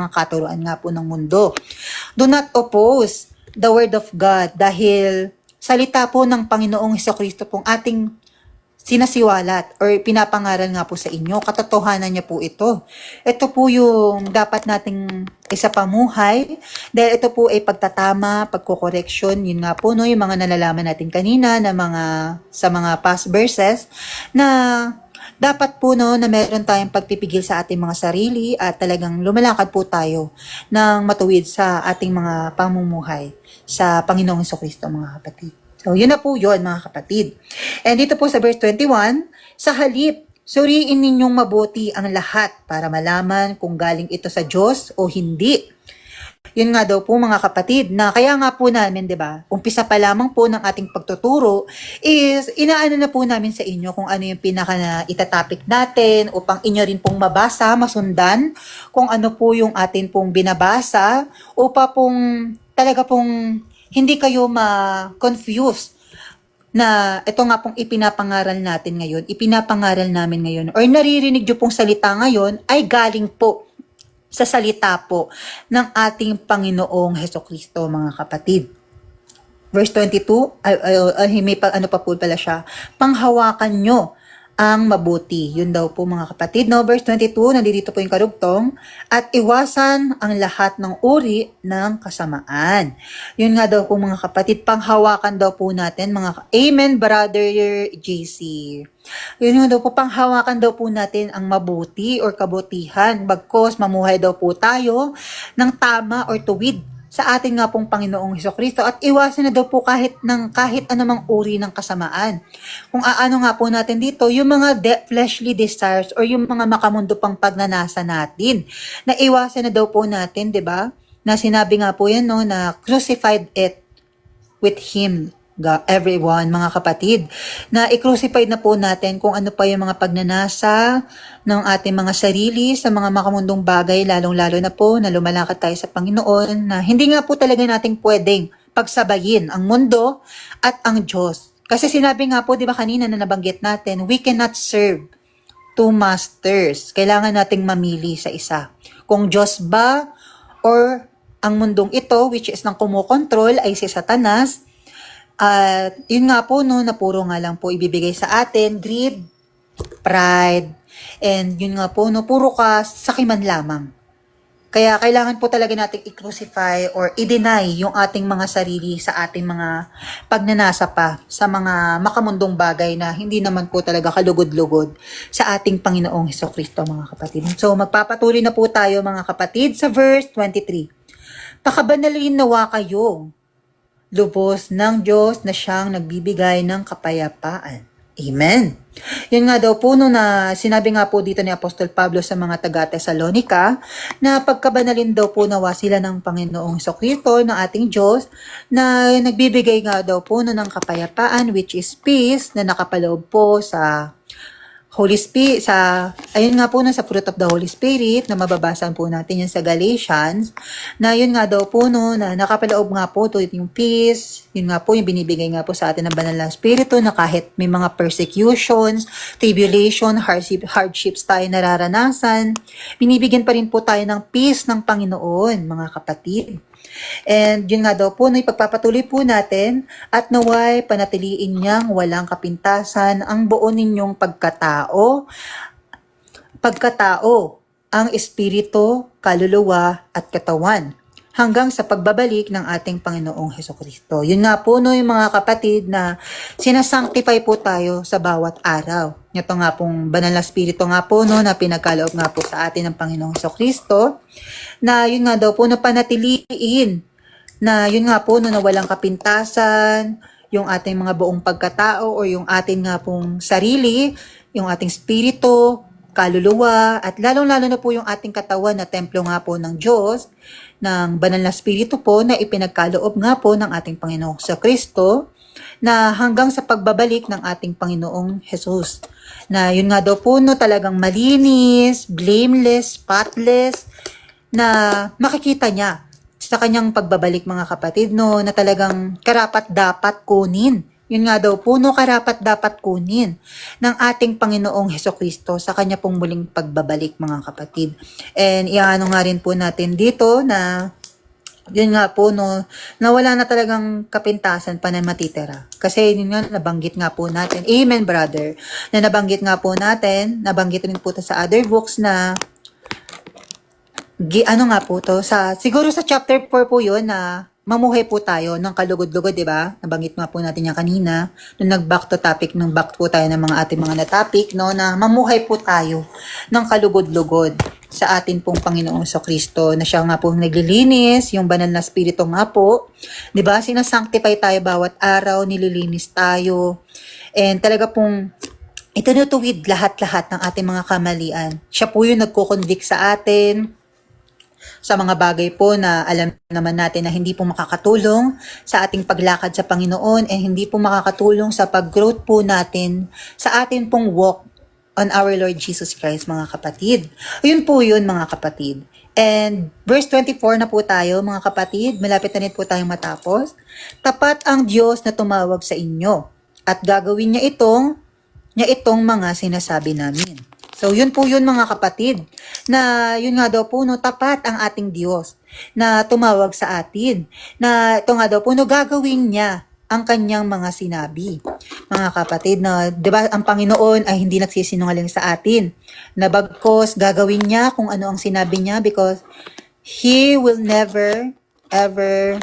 mga katuruan nga po ng mundo. Do not oppose the word of God dahil salita po ng Panginoong Hesukristo pong ating sinasiwalat or pinapangaral nga po sa inyo. Katotohanan niya po ito. Ito po yung dapat nating isapamuhay dahil ito po ay pagtatama, pagkokoreksyon. Yun nga po no, yung mga nalalaman natin kanina na sa mga past verses na dapat po no na meron tayong pagpipigil sa ating mga sarili at talagang lumalakad po tayo ng matuwid sa ating mga pamumuhay sa Panginoong Hesukristo mga kapatid. So, yun na po yun mga kapatid. And dito po sa verse 21, sa halip, suriin ninyong mabuti ang lahat para malaman kung galing ito sa Diyos o hindi. Yun nga daw po mga kapatid, na kaya nga po namin, di ba, umpisa pa lamang po ng ating pagtuturo is inaano na po namin sa inyo kung ano yung pinaka na itatopic natin upang inyo rin pong mabasa, masundan kung ano po yung atin pong binabasa upang pong talaga pong hindi kayo ma-confuse na ito nga pong ipinapangaral natin ngayon, ipinapangaral namin ngayon, or naririnig nyo pong salita ngayon ay galing po sa salita po ng ating Panginoong Hesukristo, mga kapatid. Verse 22, may ano pa po pala siya, panghawakan nyo ang mabuti. Yun daw po mga kapatid. No? Verse 22, nandito po yung karugtong, at iwasan ang lahat ng uri ng kasamaan. Yun nga daw po mga kapatid, panghawakan daw po natin mga Amen, Brother JC. Yun nga daw po, panghawakan daw po natin ang mabuti or kabutihan. Bagkos mamuhay daw po tayo ng tama or tuwid sa ating nga pong Panginoong Hesukristo at iwasan na daw po kahit anumang uri ng kasamaan. Kung aano nga po natin dito, yung mga fleshly desires or yung mga makamundo pang pagnanasa natin, na iwasan na daw po natin, 'di ba? Na sinabi nga po yan no, na crucified it with Him. Everyone, mga kapatid, na i-crucified na po natin kung ano pa yung mga pagnanasa ng ating mga sarili sa mga makamundong bagay, lalong-lalo na po na lumalakad tayo sa Panginoon, na hindi nga po talaga nating pwedeng pagsabayin ang mundo at ang Diyos. Kasi sinabi nga po, di ba kanina na nabanggit natin, we cannot serve two masters. Kailangan nating mamili sa isa. Kung Diyos ba or ang mundong ito, which is nang kumokontrol ay si Satanas. At yun nga po no, na puro nga lang po ibibigay sa atin, greed, pride, and yun nga po no, puro ka sakiman lamang. Kaya kailangan po talaga nating i-crucify or i-deny yung ating mga sarili sa ating mga pagnanasa pa sa mga makamundong bagay na hindi naman po talaga kalugod-lugod sa ating Panginoong Hesukristo mga kapatid. So magpapatuloy na po tayo mga kapatid sa verse 23. Pakabanalin nawa kayo, lubos ng Diyos na siyang nagbibigay ng kapayapaan. Amen. Yan nga daw po no, na sinabi nga po dito ni Apostol Pablo sa mga taga-Tesalonica na pagkabanalin daw po nawa sila ng Panginoong Hesukristo ng ating Diyos na nagbibigay nga daw po no, ng kapayapaan which is peace na nakapaloob po sa Holy Spirit, ayun nga po sa fruit of the Holy Spirit na mababasan po natin yan sa Galatians, na yun nga daw po no, na nakapaloob nga po to yung peace, yun nga po yung binibigay nga po sa atin ng banal na Espiritu na kahit may mga persecutions, tribulation, hardships tayo nararanasan, binibigyan pa rin po tayo ng peace ng Panginoon, mga kapatid. And yun nga daw po, no, ipagpapatuloy po natin at naway panatiliin niyang walang kapintasan ang buo ninyong pagkatao, ang espiritu, kaluluwa at katawan hanggang sa pagbabalik ng ating Panginoong Hesukristo. Yun nga po no, yung mga kapatid na sinasanctify po tayo sa bawat araw. Ito nga pong banal na spirito nga po no, na pinagkaloob nga po sa atin ng Panginoong Hesukristo, na yun nga daw po na panatiliin, na yun nga po no, na walang kapintasan, yung ating mga buong pagkatao o yung ating nga pong sarili, yung ating spirito, kaluluwa, at lalong-lalo na po yung ating katawan na templo nga po ng Diyos, ng banal na spirito po na ipinagkaloob nga po ng ating Panginoong Kristo na hanggang sa pagbabalik ng ating Panginoong Jesus. Na yun nga daw po no, talagang malinis, blameless, spotless, na makikita niya sa kanyang pagbabalik mga kapatid no, na talagang karapat dapat kunin yun nga daw po, no, karapat dapat kunin ng ating Panginoong Hesukristo sa kanya pong muling pagbabalik, mga kapatid. And iano nga rin po natin dito na yun nga po, no, na wala na talagang kapintasan pa na matitira. Kasi yun nga, nabanggit nga po natin, amen brother, na nabanggit nga po natin, nabanggit rin po ito sa other books na ano nga po to, siguro sa chapter 4 po yun na mamuhay po tayo ng kalugod-lugod, di ba? Nabanggit nga po natin yan kanina, nung nag-back to topic, nung back po tayo ng mga ating mga na-topic, no, na mamuhay po tayo ng kalugod-lugod sa atin pong Panginoong Kristo, na siya nga po naglilinis, yung banal na spirito nga po, di ba? Sinasanctify tayo bawat araw, nililinis tayo, and talaga pong itinutuwid lahat-lahat ng ating mga kamalian. Siya po yung nagko-convict sa atin, sa mga bagay po na alam naman natin na hindi po makakatulong sa ating paglakad sa Panginoon and hindi po makakatulong sa pag-growth po natin sa ating pong walk on our Lord Jesus Christ, mga kapatid. Yun po yun, mga kapatid. And verse 24 na po tayo, mga kapatid. Malapit na rin po tayong matapos. Tapat ang Diyos na tumawag sa inyo at gagawin niya itong mga sinasabi namin. So, yun po yun, mga kapatid, na yun nga daw po, no, tapat ang ating Diyos na tumawag sa atin, na ito nga daw po, no, gagawin niya ang kanyang mga sinabi. Mga kapatid, na, di ba, ang Panginoon ay hindi nagsisinungaling sa atin, na bagkos gagawin niya kung ano ang sinabi niya because He will never, ever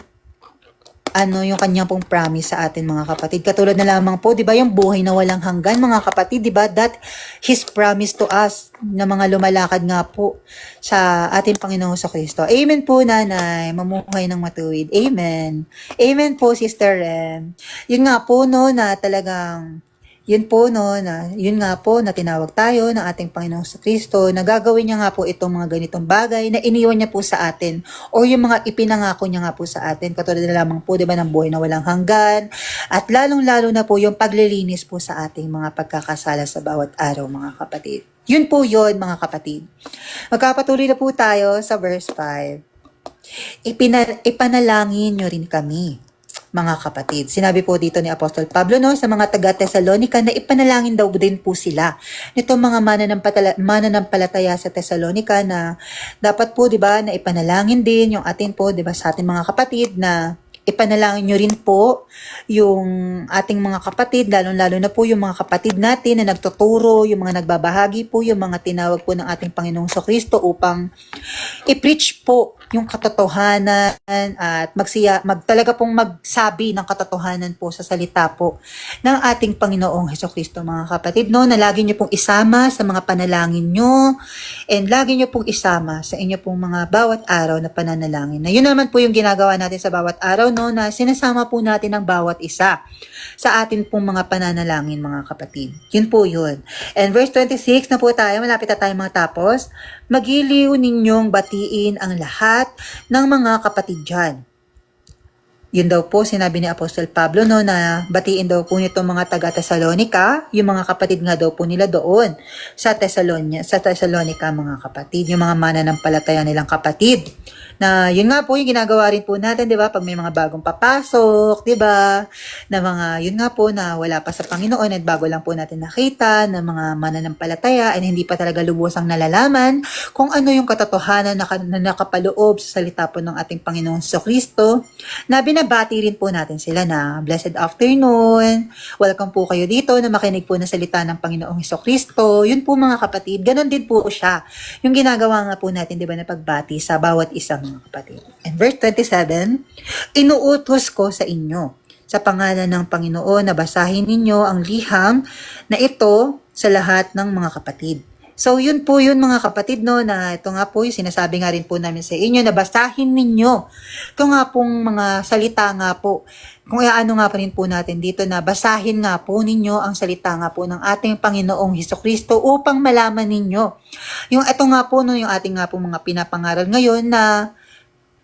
yung kanyang pong promise sa atin, mga kapatid. Katulad na lamang po, di ba, yung buhay na walang hanggan, mga kapatid, di ba, that His promise to us na mga lumalakad nga po sa ating Panginoong Kristo. Amen po, nanay, mamuhay ng matuwid. Amen. Amen po, Sister Rem. Yun nga po, no, na talagang yun po, no, na yun nga po na tinawag tayo ng ating Panginoong Kristo na gagawin niya nga po itong mga ganitong bagay na iniwan niya po sa atin o yung mga ipinangako niya nga po sa atin, katulad na lamang po, di ba, ng buhay na walang hanggan at lalong-lalo na po yung paglilinis po sa ating mga pagkakasala sa bawat araw, mga kapatid. Yun po yun, mga kapatid. Magkapatuloy na po tayo sa verse 5. Ipanalangin nyo rin kami, mga kapatid. Sinabi po dito ni Apostol Pablo, no, sa mga taga-Tesalonica na ipanalangin daw din po sila nito mga mananampalataya sa Tesalonica na dapat po, di ba, na ipanalangin din yung atin po, di ba, sa ating mga kapatid na ipanalangin nyo rin po yung ating mga kapatid, lalo-lalo na po yung mga kapatid natin na nagtuturo, yung mga nagbabahagi po, yung mga tinawag po ng ating Panginoong Kristo upang i-preach po yung katotohanan at talaga pong magsabi ng katotohanan po sa salita po ng ating Panginoong Kristo, mga kapatid, no, na lagi nyo pong isama sa mga panalangin nyo and lagi nyo pong isama sa inyo pong mga bawat araw na pananalangin. Na yun naman po yung ginagawa natin sa bawat araw, no, na sinasama po natin ang bawat isa sa atin pong mga pananalangin, mga kapatid. Yun po yun. And verse 26 na po tayo, malapit na tayo matapos. Magiliw ninyong batiin ang lahat ng mga kapatid dyan. Yun daw po, sinabi ni Apostol Pablo, no, na batiin daw po nito mga taga-Tesalonica, yung mga kapatid nga daw po nila doon sa Tesalonica, mga kapatid, yung mga mananampalataya nilang kapatid. Na yun nga po yung ginagawa rin po natin, di ba, pag may mga bagong papasok, di ba, na mga, yun nga po, na wala pa sa Panginoon at bago lang po natin nakita, na mga mananampalataya at hindi pa talaga lubusang nalalaman kung ano yung katotohanan na nakapaloob sa salita po ng ating Panginoong Kristo, na binabati rin po natin sila na blessed afternoon, welcome po kayo dito na makinig po ng salita ng Panginoong Kristo. Yun po, mga kapatid, ganon din po siya. Yung ginagawa nga po natin, di ba, na pagbati sa bawat isang, mga kapatid. And verse 27, inuutos ko sa inyo sa pangalan ng Panginoon na basahin ninyo ang liham na ito sa lahat ng mga kapatid. So, yun po yun, mga kapatid, no, na ito nga po yung sinasabi nga rin po namin sa inyo na basahin ninyo. Ito nga pong mga salita nga po. Kung ano nga pa rin po natin dito na basahin nga po ninyo ang salita nga po ng ating Panginoong Kristo upang malaman ninyo. Yung ito nga po, no, yung ating nga po mga pinapangaral ngayon na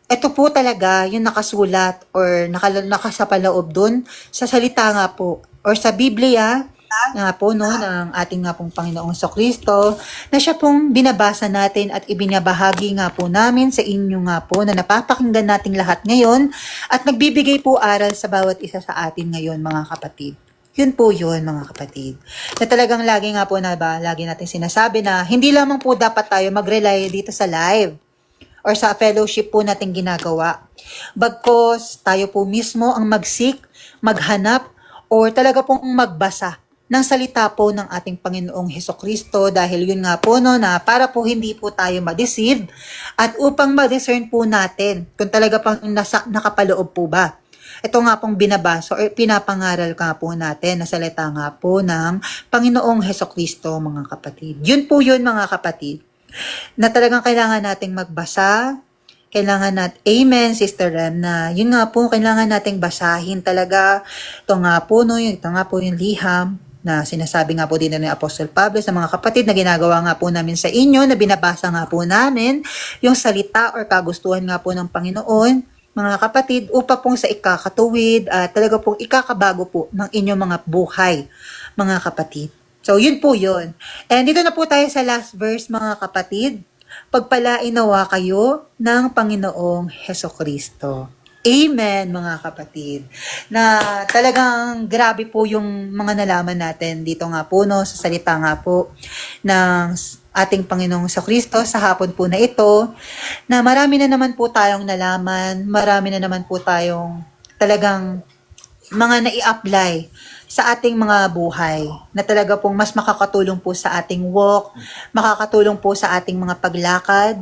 ito po talaga yung nakasulat or nakasapaloob dun sa salita nga po or sa Biblia nga po no ng ating nga pong Panginoong Kristo na siya pong binabasa natin at ibinabahagi nga po namin sa inyo nga po na napapakinggan nating lahat ngayon at nagbibigay po aral sa bawat isa sa atin ngayon mga kapatid. Yun po yun mga kapatid. Na talagang lagi nga po na ba, lagi natin sinasabi na hindi lamang po dapat tayo mag-rely dito sa live or sa fellowship po natin ginagawa. Bagkos tayo po mismo ang mag-seek, maghanap, or talaga pong magbasa ng salita po ng ating Panginoong Hesukristo dahil yun nga po no na para po hindi po tayo ma-deceive at upang ma-discern po natin kung talaga pang nakapaloob po ba. Ito nga pong binabasa or pinapangaral ka po natin na salita nga po ng Panginoong Hesukristo mga kapatid. Yun po yun mga kapatid na talagang kailangan nating magbasa. Kailangan amen, Sister Rem, na yun nga po, kailangan nating basahin talaga. Ito nga po, no, ito nga po yung liham na sinasabi nga po din ni Apostle Pablo sa mga kapatid na ginagawa nga po namin sa inyo, na binabasa nga po namin yung salita or kagustuhan nga po ng Panginoon, mga kapatid, upang pong sa ikakatuwid at talaga pong ikakabago po ng inyong mga buhay, mga kapatid. So, yun po yun. And dito na po tayo sa last verse, mga kapatid. Pagpalain nawa kayo ng Panginoong Hesukristo. Amen, mga kapatid. Na talagang grabe po yung mga nalaman natin dito nga po, no, sa salita nga po ng ating Panginoong Hesukristo sa hapon po na ito, na marami na naman po tayong nalaman, marami na naman po tayong talagang mga nai-apply sa ating mga buhay na talaga pong mas makakatulong po sa ating walk, makakatulong po sa ating mga paglakad.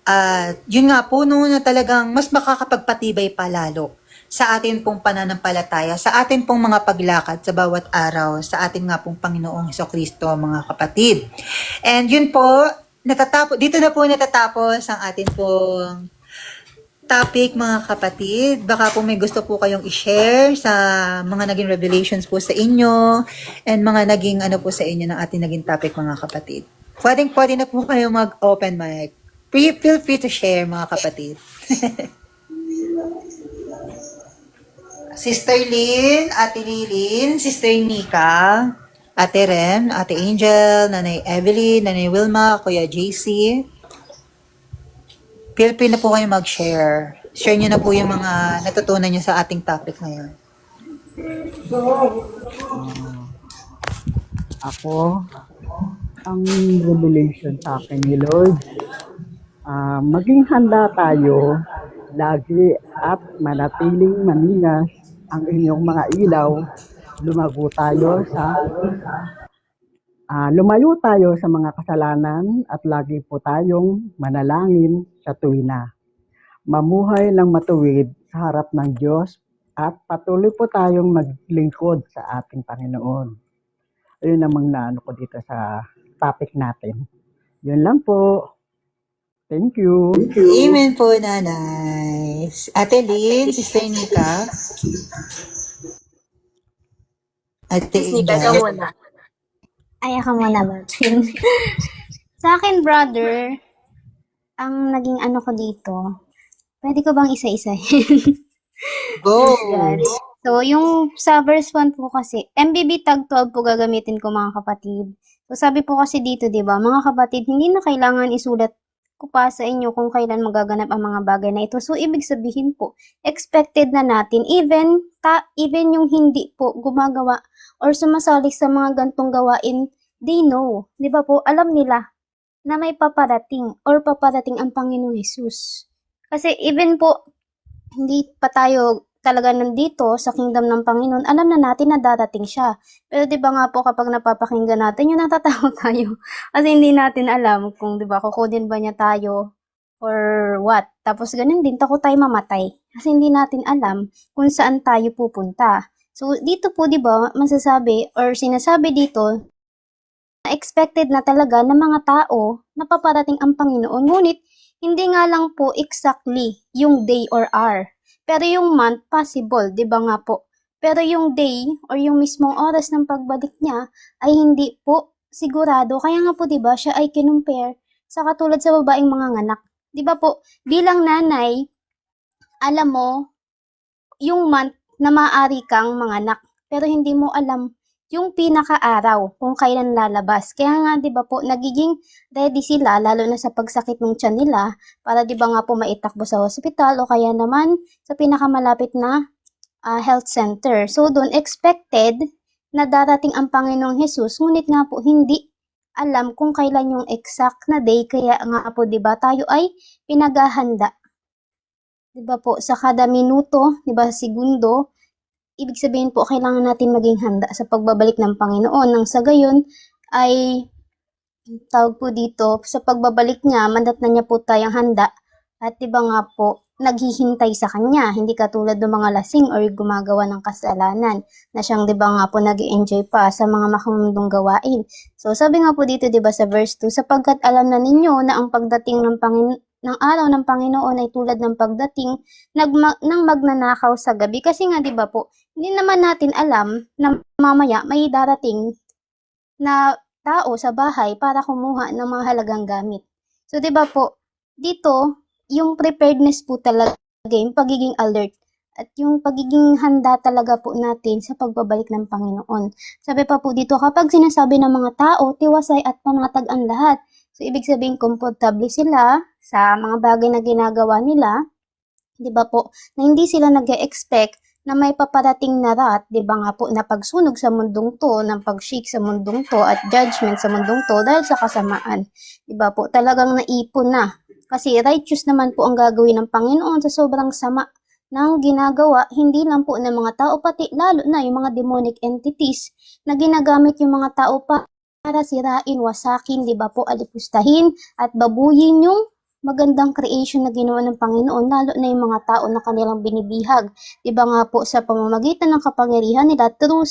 At yun nga po no, na talagang mas makakapagpatibay pa lalo sa atin pong pananampalataya, sa atin pong mga paglakad sa bawat araw, sa ating nga pong Panginoong Hesukristo mga kapatid. And yun po, dito na po natatapos ang atin pong topic mga kapatid. Baka po may gusto po kayong i-share sa mga naging revelations po sa inyo and mga naging ano po sa inyo ng ating naging topic mga kapatid. Pwede na po kayo mag-open mic. Feel free to share mga kapatid. Sister Lynn, Ate Lilin, Sister Nika, Ate Ren, Ate Angel, Nanay Evelyn, Nanay Wilma, Kuya JC. Feel free na po kayo mag-share. Share nyo na po yung mga natutunan nyo sa ating topic ngayon. Ako, ang revelation sa akin ni Lord, maging handa tayo lagi at manatiling maningas ang inyong mga ilaw. Lumayo tayo sa mga kasalanan at lagi po tayong manalangin sa tuwina. Mamuhay ng matuwid sa harap ng Diyos at patuloy po tayong maglingkod sa ating Panginoon. Ayun namang naano ko dito sa topic natin. Yun lang po. Thank you. Amen po, Nanay. Ate Lynn, Sister Nika. Ate Nika, ka Angel. muna. Ay, ako muna, Martin. Sa akin, brother, ang naging ano ko dito, pwede ko bang isa-isahin? Go! God. So, yung sa verse 1 po kasi, MBB tag 12 po gagamitin ko mga kapatid. So, sabi po kasi dito, di ba, mga kapatid, hindi na kailangan isulat ko pa sa inyo kung kailan magaganap ang mga bagay na ito. So, ibig sabihin po, expected na natin, even yung hindi po gumagawa or sumasali sa mga gantong gawain, they know. Di ba po, alam nila na may paparating or paparating ang Panginoong Jesus. Kasi even po, hindi pa tayo talaga nandito sa kingdom ng Panginoon, alam na natin na darating siya. Pero 'di ba nga po kapag napapakinggan natin, yung natatawa tayo. Kasi hindi natin alam kung 'di ba kukunin ba niya tayo or what. Tapos ganun din, takot tayo mamatay. Kasi hindi natin alam kung saan tayo pupunta. So dito po 'di ba masasabi or sinasabi dito na expected na talaga ng mga tao na paparating ang Panginoon. Ngunit hindi nga lang po exactly yung day or hour. Pero yung month, possible, di ba nga po? Pero yung day or yung mismong oras ng pagbalik niya ay hindi po sigurado. Kaya nga po, di ba, siya ay kinumpare sa katulad sa babaeng mga anak. Di ba po, bilang nanay, alam mo yung month na maaari kang manganak. Pero hindi mo alam yung pinaka-araw kung kailan lalabas. Kaya nga 'di ba po nagiging ready sila lalo na sa pagsakit ng tiyan nila para 'di ba nga po maitakbo sa ospital o kaya naman sa pinakamalapit na health center. So doon expected na darating ang Panginoong Hesus, ngunit nga po hindi alam kung kailan yung exact na day, kaya nga po 'di ba tayo ay pinaghahanda. 'Di ba po sa kada minuto, 'di ba segundo, ibig sabihin po kailangan natin maging handa sa pagbabalik ng Panginoon nang sa gayon ay tawag po dito sa pagbabalik niya, mandat na niya po tayong handa at 'di ba nga po naghihintay sa kanya, hindi katulad ng mga lasing or gumagawa ng kasalanan na siyang 'di ba nga po nag-enjoy pa sa mga makamundong gawain. So sabi nga po dito 'di ba sa verse 2, sapagkat alam na ninyo na ang pagdating ng araw ng Panginoon ay tulad ng pagdating ng magnanakaw sa gabi. Kasi nga 'di ba po, hindi naman natin alam na mamaya may darating na tao sa bahay para kumuha ng mga halagang gamit. So 'di ba po, dito yung preparedness po talaga, yung pagiging alert at yung pagiging handa talaga po natin sa pagbabalik ng Panginoon. Sabi pa po dito, kapag sinasabi ng mga tao, tiwasay at panatag ang lahat. So, ibig sabihin, komportable sila sa mga bagay na ginagawa nila, di ba po, na hindi sila nag-expect na may paparating na rat, di ba nga po, na pagsunog sa mundong to, ng pag-shake sa mundong to, at judgment sa mundong to dahil sa kasamaan. Di ba po, talagang naipon na. Kasi righteous naman po ang gagawin ng Panginoon sa sobrang sama ng ginagawa, hindi lang po ng mga tao, pati lalo na yung mga demonic entities na ginagamit yung mga tao para sirain, wasakin, di ba po, alipustahin at babuyin yung magandang creation na ginawa ng Panginoon, lalo na yung mga tao na kanilang binibihag. Di ba nga po sa pamamagitan ng kapangyarihan nila through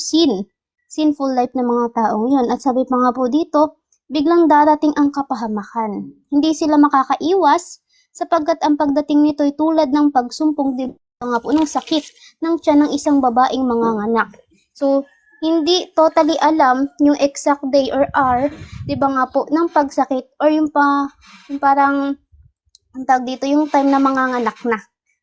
sinful life ng mga taong yun. At sabi pa nga po dito, biglang darating ang kapahamakan. Hindi sila makakaiwas sapagkat ang pagdating nito ay tulad ng pagsumpong di ba nga po ng sakit ng tiyan ng isang babaeng manganganak. So, hindi totally alam yung exact day or hour, di ba nga po, ng pagsakit or yung parang ang tawag dito, yung time na manganganak na.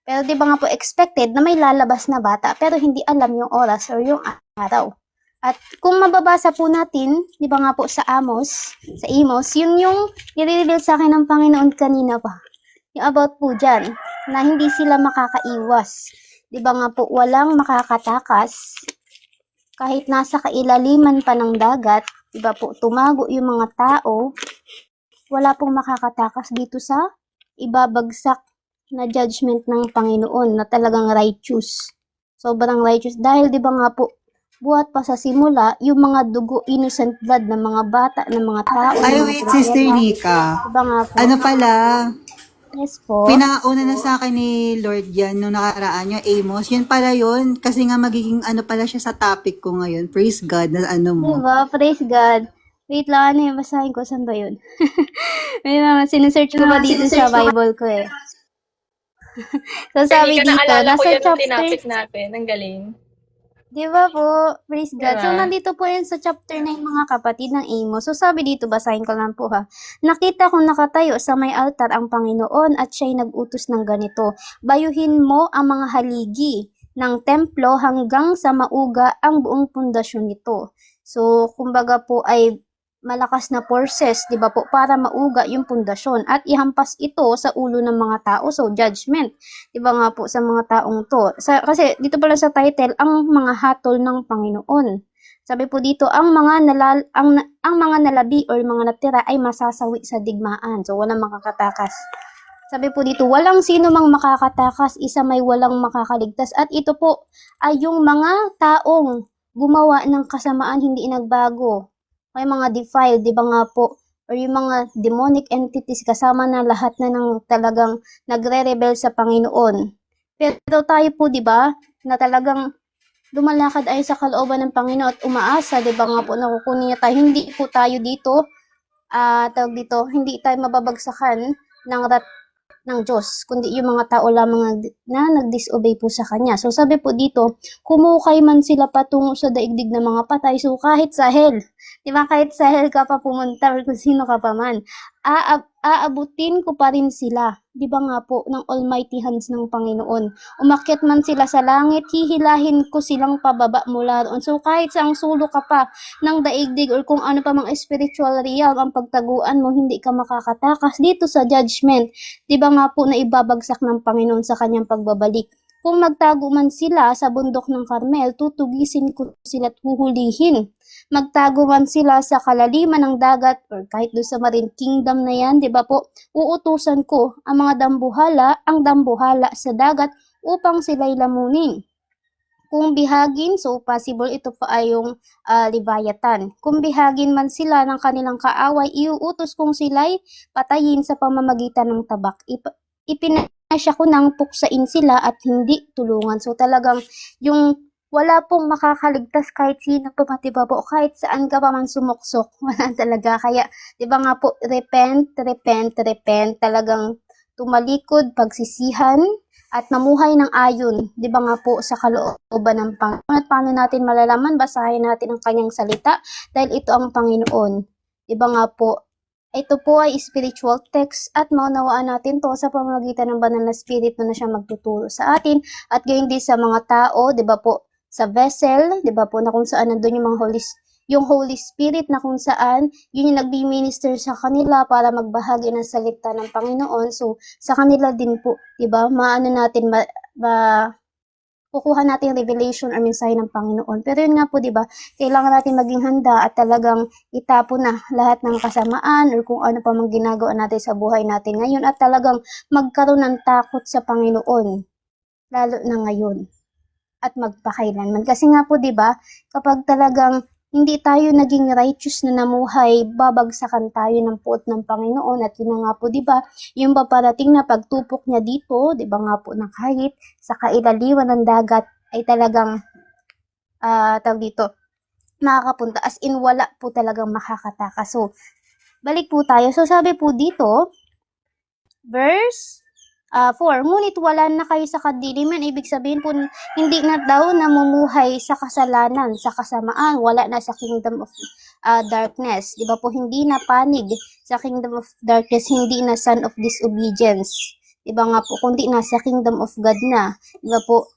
Pero di ba nga po expected na may lalabas na bata pero hindi alam yung oras or yung araw. At kung mababasa po natin, di ba nga po sa Amos, yun yung nire-reveal sa akin ng Panginoon kanina pa. Yung about po dyan, na hindi sila makakaiwas. Di ba nga po, walang makakatakas, kahit nasa kailaliman pa ng dagat, di ba po, tumago yung mga tao, wala pong makakatakas dito sa ibabagsak na judgment ng Panginoon na talagang righteous. Sobrang righteous. Dahil di ba nga po, buhat pa sa simula, yung mga dugo, innocent blood ng mga bata, ng mga tao. Ay, wait, Sister Nika. Diba nga po? Ano pala, Yes po. pinauna na sa akin ni Lord yan nung nakaraan yung Amos. Yun pala yun. Kasi nga magiging ano pala siya sa topic ko ngayon. Praise God na ano mo. Diba? Praise God. Wait lang, ano yung basahin ko? Saan ba yun? May mga sinesearch ko ba dito sa Bible ko eh. So sabi dito, naalala ko nasa yan nung chapter tinapik natin. Ang galing. Di ba po? Praise God. So, Diba? nandito po yan sa chapter na yung mga kapatid ng Amos. So, sabi dito, basahin ko lang po ha. Nakita kong nakatayo sa may altar ang Panginoon at siya'y nag-utos ng ganito. Bayuhin mo ang mga haligi ng templo hanggang sa mauga ang buong pundasyon nito. So, kumbaga po ay malakas na forces, di ba po, para mauga yung pundasyon at ihampas ito sa ulo ng mga tao. So, judgment. Di ba nga po sa mga taong to. Kasi dito pala sa title, ang mga hatol ng Panginoon. Sabi po dito, ang mga nalabi or mga natira ay masasawi sa digmaan. So, walang makakatakas. Sabi po dito, walang sino mang makakatakas, isa may walang makakaligtas. At ito po ay yung mga taong gumawa ng kasamaan, hindi nagbago. May mga defiled, di ba nga po, or yung mga demonic entities kasama na lahat na ng talagang nagre-rebel sa Panginoon. Pero tayo po, di ba, na talagang lumalakad ay sa kalooban ng Panginoon at umaasa, di ba nga po, nakukunin niya tayo. Hindi po tayo dito, hindi tayo mababagsakan ng ng Diyos, kundi yung mga tao lamang na nag-disobey po sa Kanya. So sabi po dito, kumukay man sila patungo sa daigdig ng mga patay. So kahit sa hell, di ba, kahit sa hell ka pa pumunta or kung sino ka pa man, aabutin ko pa rin sila. Di ba nga po, ng almighty hands ng Panginoon. Umakyat man sila sa langit, hihilahin ko silang pababa mula roon. So kahit sa ang sulok ka pa ng daigdig or kung ano pa mga spiritual realm ang pagtaguan mo, hindi ka makakatakas dito sa judgment. Di ba nga po na ibabagsak ng Panginoon sa kanyang pagbabalik. Kung magtago man sila sa bundok ng Carmel, tutugisin ko sila at huhulihin. Magtago man sila sa kalaliman ng dagat or kahit doon sa Marine Kingdom na yan, di ba po, uutusan ko ang ang dambuhala sa dagat upang sila'y lamunin. Kung bihagin, so possible ito pa ay yung Leviathan. Kung bihagin man sila ng kanilang kaaway, iuutos kong sila'y patayin sa pamamagitan ng tabak. Ipinasya ko nang puksain sila at hindi tulungan. So talagang yung wala pong makakaligtas kahit sino pa man, diba po? Kahit saan ka pa man sumuksok, wala talaga. Kaya, diba nga po, repent, talagang tumalikod, pagsisihan, at mamuhay ng ayon, diba nga po, sa kalooban ng Panginoon. At paano natin malalaman? Basahin natin ang kanyang salita, dahil ito ang Panginoon. Diba nga po, ito po ay spiritual text at maunawaan natin to sa pamamagitan ng banal na spirit na siya magtuturo sa atin at gayon din sa mga tao, diba po, sa vessel, 'di ba po, na kung saan nandoon yung Holy Spirit na kung saan yun yung nagbi-minister sa kanila para magbahagi ng salita ng Panginoon. So sa kanila din po, 'di ba? Maano natin kukuha natin revelation or mensahe ng Panginoon. Pero yun nga po, 'di ba? Kailangan natin maging handa at talagang itapon na lahat ng kasamaan or kung ano pa mang ginagawa natin sa buhay natin ngayon at talagang magkaroon ng takot sa Panginoon lalo na ngayon at magpakailanman. Kasi nga po, 'di ba, kapag talagang hindi tayo naging righteous na namuhay, babagsakan tayo ng puot ng Panginoon. At yun nga po, 'di ba, yung paparating na pagtupok niya dito, 'di ba nga po, na kahit sa kailaliwan ng dagat ay talagang tawag dito, makakapunta, as in wala po talagang makakatakas. So balik po tayo. So sabi po dito, verse 4, ngunit wala na kayo sa kadiliman, ibig sabihin po, hindi na daw namumuhay sa kasalanan, sa kasamaan, wala na sa kingdom of darkness. Di ba po, hindi na panig sa kingdom of darkness, hindi na son of disobedience. Di ba nga po, kundi na sa kingdom of God na. Di ba po,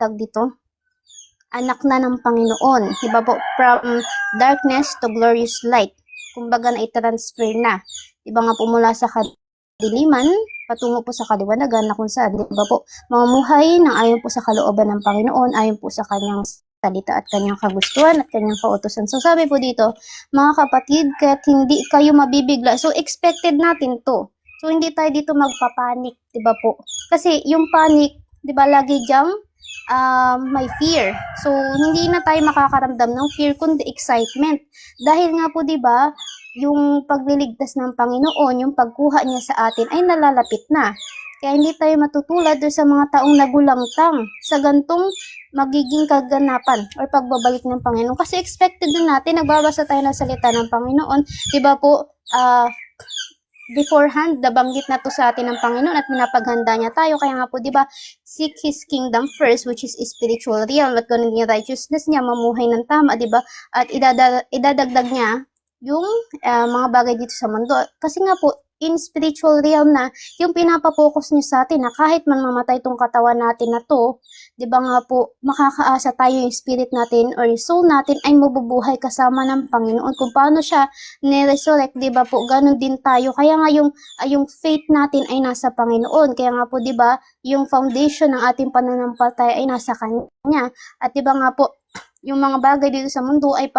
tag dito, anak na ng Panginoon. Di ba po, from darkness to glorious light. Kumbaga na i-transfer na. Di ba nga po, mula sa kadiliman, patungo po sa kaliwanagan na kung saan, di ba po, mamumuhay ng ayon po sa kalooban ng Panginoon, ayon po sa kanyang salita at kanyang kagustuhan at kanyang kautusan. So sabi po dito, mga kapatid, kahit hindi kayo mabibigla, so expected natin to. So hindi tayo dito magpapanik, di ba po? Kasi yung panic, di ba, lagi diyang may fear. So hindi na tayo makakaramdam ng fear kundi excitement. Dahil nga po, di ba, yung pagliligtas ng Panginoon, yung pagkuha niya sa atin ay nalalapit na. Kaya hindi tayo matutulad doon sa mga taong nagulangtang sa gantong magiging kaganapan or pagbabalik ng Panginoon. Kasi expected din natin, nagbabasa tayo ng salita ng Panginoon. Diba po, beforehand, nabanggit na to sa atin ng Panginoon at pinapaghanda niya tayo. Kaya nga po, diba, seek His kingdom first, which is spiritual realm, at ganun yung righteousness niya, mamuhay ng tama, diba? At idadagdag niya yung mga bagay dito sa mundo. Kasi nga po, in spiritual realm na, yung pinapapokus niya sa atin na kahit man mamatay tong katawan natin na to, di ba nga po, makakaasa tayo yung spirit natin or yung soul natin ay mabubuhay kasama ng Panginoon. Kung paano siya ni-resurrect, di ba po, ganun din tayo. Kaya nga yung faith natin ay nasa Panginoon. Kaya nga po, di ba, yung foundation ng ating pananampalataya ay nasa Kanya. At di ba nga po, yung mga bagay dito sa mundo ay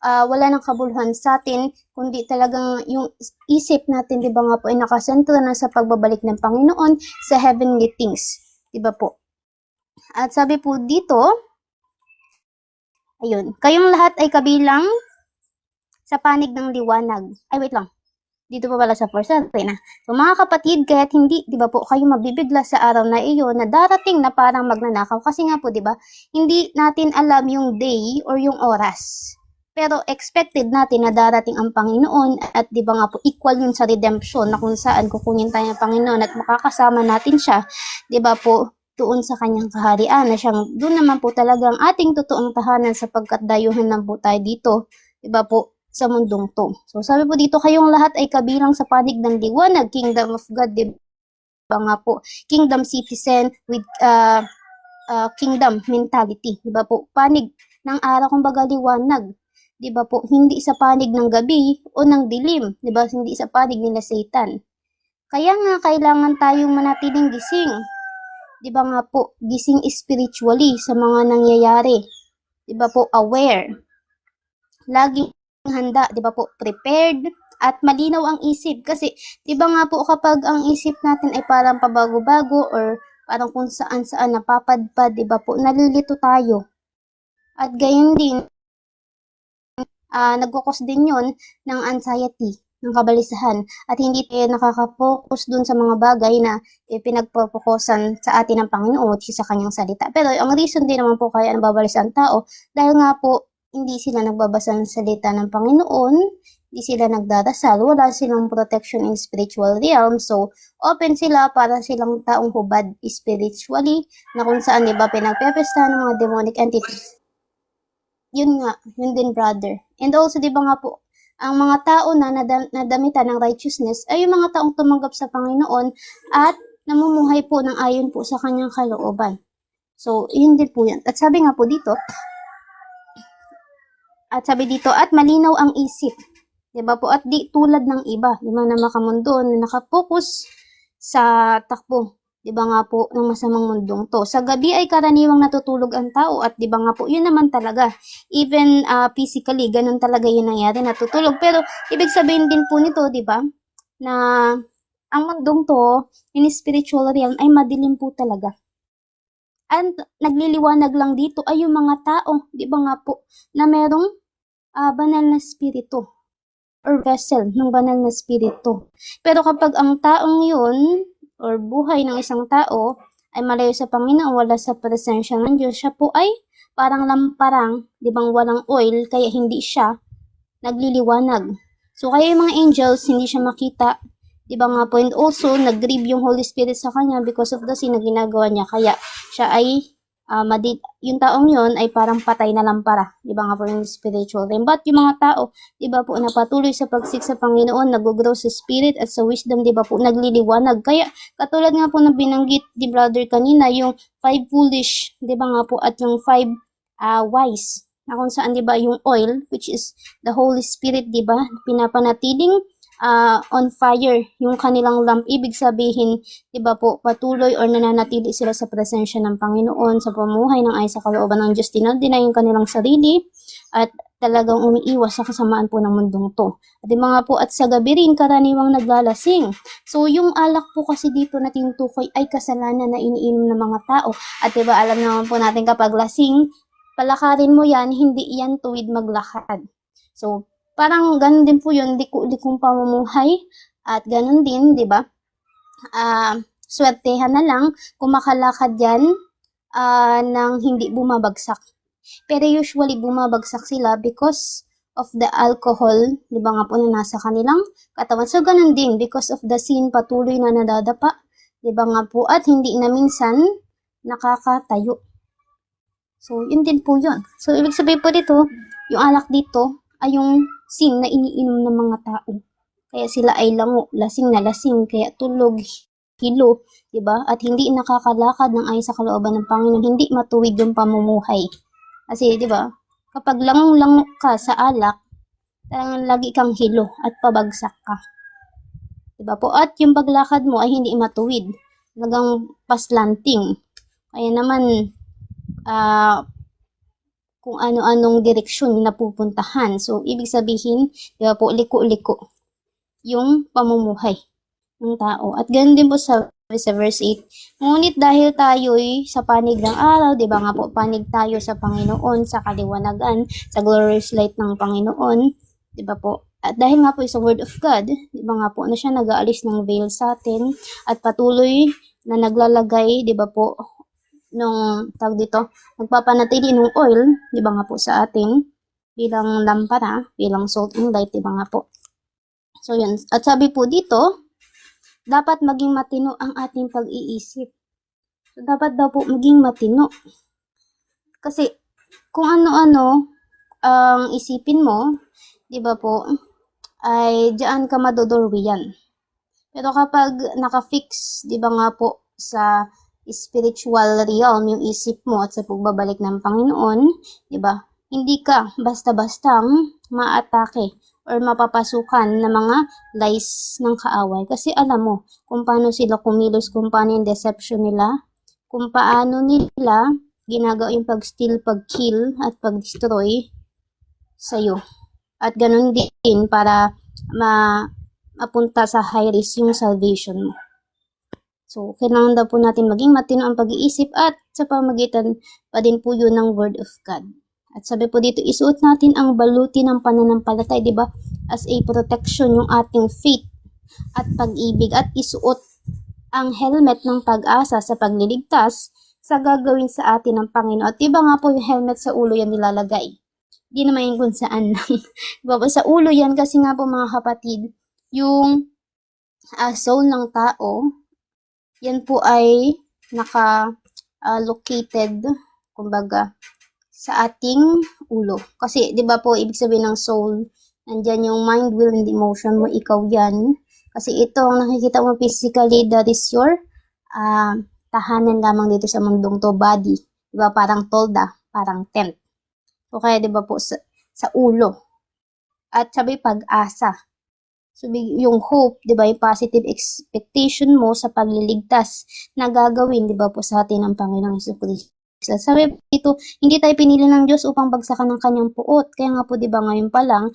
wala nang kabuluhan sa atin, kundi talagang yung isip natin, di ba nga po, ay nakasentro na sa pagbabalik ng Panginoon sa heavenly things. Di ba po? At sabi po dito, ayun, kayong lahat ay kabilang sa panig ng liwanag. Ay, wait lang. Dito pa pala sa 4, na. So mga kapatid, kaya't hindi, di ba po, kayo mabibigla sa araw na iyon na darating na parang magnanakaw. Kasi nga po, di ba, hindi natin alam yung day or yung oras. Pero expected natin na darating ang Panginoon at di ba nga po, equal yun sa redemption na kung saan kukunin tayo ng Panginoon at makakasama natin siya, di ba po, doon sa kanyang kaharian na siyang, doon naman po talagang ating totoong tahanan sapagkat dayuhan lang po tayo dito. Di ba po? sa mundong to. So sabi po dito, kayong lahat ay kabilang sa panig ng liwanag, kingdom of God, di ba nga po? Kingdom citizen with kingdom mentality, di ba po? Panig ng araw, kumbaga liwanag, di ba po? Hindi sa panig ng gabi o ng dilim, di ba? Hindi sa panig nila Satan. Kaya nga kailangan tayong manatiling gising. Di ba nga po, gising spiritually sa mga nangyayari. Di ba po, aware. Laging handa, di ba po, prepared at malinaw ang isip. Kasi, di ba nga po, kapag ang isip natin ay parang pabago-bago or parang kung saan-saan napapadpad, di ba po, nalilito tayo. At gayon din, nagkukos din yon ng anxiety, ng kabalisahan, at hindi tayo nakaka-focus dun sa mga bagay na pinagpopokusan sa atin ng Panginoon at sa kanyang salita. Pero ang reason din naman po kaya nababalisa ang tao, dahil nga po hindi sila nagbabasa ng salita ng Panginoon, hindi sila nagdarasal, wala silang protection in spiritual realm, so open sila para silang taong hubad spiritually, na kung saan diba pinagpepesta ng mga demonic entities. Yun nga, yun din brother. And also diba nga po, ang mga tao na nadamitan ng righteousness ay yung mga taong tumanggap sa Panginoon at namumuhay po ng ayon po sa kanyang kalooban. So, yun din po yan. At sabi nga po dito, at malinaw ang isip. Diba po? At di tulad ng iba, diba, na makamundo, na nakapokus sa takbo. Diba nga po, ng masamang mundong to. Sa gabi ay karaniwang natutulog ang tao at diba nga po, yun naman talaga. Even physically, ganun talaga yun nangyari, natutulog. Pero, ibig sabihin din po nito, diba, na ang mundong to, in spiritual realm, ay madilim po talaga. And nagliliwanag lang dito ay yung mga tao, di ba nga po, na merong banal na spirito or vessel ng banal na spirito. Pero kapag ang taong yun, or buhay ng isang tao, ay malayo sa Panginoon, wala sa presensya ng Diyos, siya po ay parang lamparang, di bang walang oil, kaya hindi siya nagliliwanag. So kaya yung mga angels, hindi siya makita, di ba nga po, and also, nag-grieve yung Holy Spirit sa kanya because of the sin na ginagawa niya. Kaya, siya ay, yung taong yun ay parang patay na lampara. Di ba nga po yung spiritual realm. But yung mga tao, di ba po, napatuloy sa pagsik sa Panginoon, nag-grow sa spirit at sa wisdom, di ba po, nagliliwanag. Kaya, katulad nga po ng binanggit di brother kanina, yung 5 foolish, di ba nga po, at yung 5 wise, na kung saan, di ba, yung oil, which is the Holy Spirit, di ba, pinapanatiling on fire yung kanilang lamp. Ibig sabihin, di ba po, patuloy or nananatili sila sa presensya ng Panginoon, sa pamuhay ng ayon sa kalooban ng Diyos, dinadina yung kanilang sarili, at talagang umiiwas sa kasamaan po ng mundong to. At di mga po, at sa gabi rin, karaniwang naglalasing. So, yung alak po kasi dito na tinutukoy ay kasalanan na iniinom ng mga tao. At di ba, alam naman po natin kapag lasing, palakarin mo yan, hindi yan tuwid maglakad. So, parang ganun din po yun, likong pamumuhay, at ganun din, di ba? Swertehan na lang kung makalakad yan nang hindi bumabagsak. Pero usually bumabagsak sila because of the alcohol, di ba nga po, na nasa kanilang katawan. So ganun din, because of the sin, patuloy na nadadapa, di ba nga po, at hindi na minsan nakakatayo. So yun din po yun. So ibig sabihin po dito, yung alak dito ay yung sin na iniinom ng mga tao. Kaya sila ay lango, lasing na lasing, kaya tulog, hilo, diba? At hindi nakakalakad ng ayon sa kalooban ng Panginoon, hindi matuwid yung pamumuhay. Kasi, diba, kapag langong-lango ka sa alak, talagang lagi kang hilo at pabagsak ka. Diba po? At yung paglakad mo ay hindi matuwid. Talagang paslanting. Kaya naman, kung ano-anong direksyon na pupuntahan. So, ibig sabihin, di ba po, liko-liko yung pamumuhay ng tao. At ganoon din po sa verse 8. Ngunit dahil tayo'y sa panig ng araw, di ba nga po, panig tayo sa Panginoon, sa kaliwanagan, sa glorious light ng Panginoon, di ba po? At dahil nga po sa word of God, di ba nga po, na siya nag-aalis ng veil sa atin, at patuloy na naglalagay, di ba po, nung tawag dito, nagpapanatili ng oil, di ba nga po, sa atin bilang lampara, bilang salt and light, di ba nga po. So yun, at sabi po dito, dapat maging matino ang ating pag-iisip. So dapat daw po maging matino. Kasi kung ano-ano ang isipin mo, di ba po, ay diyan ka madodorwiyan. Pero kapag nakafix, di ba nga po, sa spiritual realm yung isip mo at sa pagbabalik ng Panginoon, di ba? Hindi ka basta-bastang maatake or mapapasukan ng mga lies ng kaaway. Kasi alam mo kung paano sila kumilos, kung paano yung deception nila, kung paano nila ginagawa yung pag-steal, pag-kill, at pag-destroy sa'yo. At ganun din para mapunta sa high risk yung salvation mo. So, kailangan daw po natin maging matino ang pag-iisip at sa pamagitan pa din po yun ng Word of God. At sabi po dito, isuot natin ang baluti ng pananampalatay, di ba? As a protection yung ating faith at pag-ibig at isuot ang helmet ng pag-asa sa pagliligtas sa gagawin sa atin ng Panginoon. At di ba nga po yung helmet sa ulo yan nilalagay? Di naman yung kung saan lang. Diba po, sa ulo yan kasi nga po mga kapatid, yung soul ng tao, yan po ay naka-located, kumbaga, sa ating ulo. Kasi, di ba po, ibig sabihin ng soul, nandyan yung mind, will, and emotion mo, ikaw yan. Kasi ito, ang nakikita mo physically, that is your tahanan lamang dito sa mundong to, body. Di ba, parang tolda, parang tent. O kaya, di ba po, sa ulo. At sabi, pag-asa. So, yung hope, di ba, yung positive expectation mo sa pagliligtas na gagawin, di ba po, sa atin ng Panginoong Jesucristo. Sabi dito, hindi tayo pinili ng Diyos upang bagsakan ng kanyang puot. Kaya nga po, di ba, ngayon pa lang,